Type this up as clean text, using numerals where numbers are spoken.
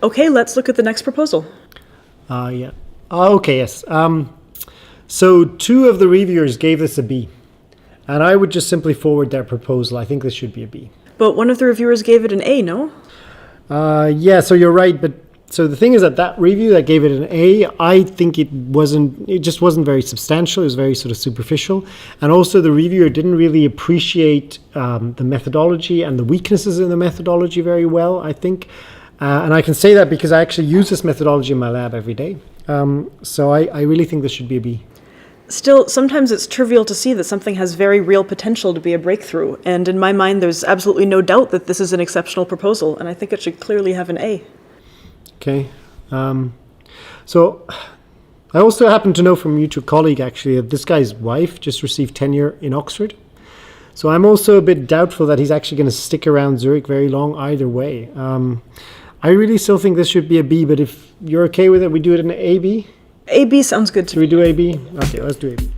Okay, let's look at the next proposal. Yeah. Okay, yes. So 2 of the reviewers gave this a B. And I would just simply forward their proposal. I think this should be a B. But one of the reviewers gave it an A, no? Yeah, so you're right. But so the thing is that review that gave it an A, I think it just wasn't very substantial. It was very sort of superficial. And also the reviewer didn't really appreciate the methodology and the weaknesses in the methodology very well, I think. And I can say that because I actually use this methodology in my lab every day. So I really think this should be a B. Still, sometimes it's trivial to see that something has very real potential to be a breakthrough, and in my mind there's absolutely no doubt that this is an exceptional proposal, and I think it should clearly have an A. Okay. So I also happen to know from a mutual colleague, actually, that this guy's wife just received tenure in Oxford. So I'm also a bit doubtful that he's actually going to stick around Zurich very long either way. I really still think this should be a B, but if you're okay with it, we do it in an AB? AB sounds good to me. Should we do AB? Okay, let's do AB.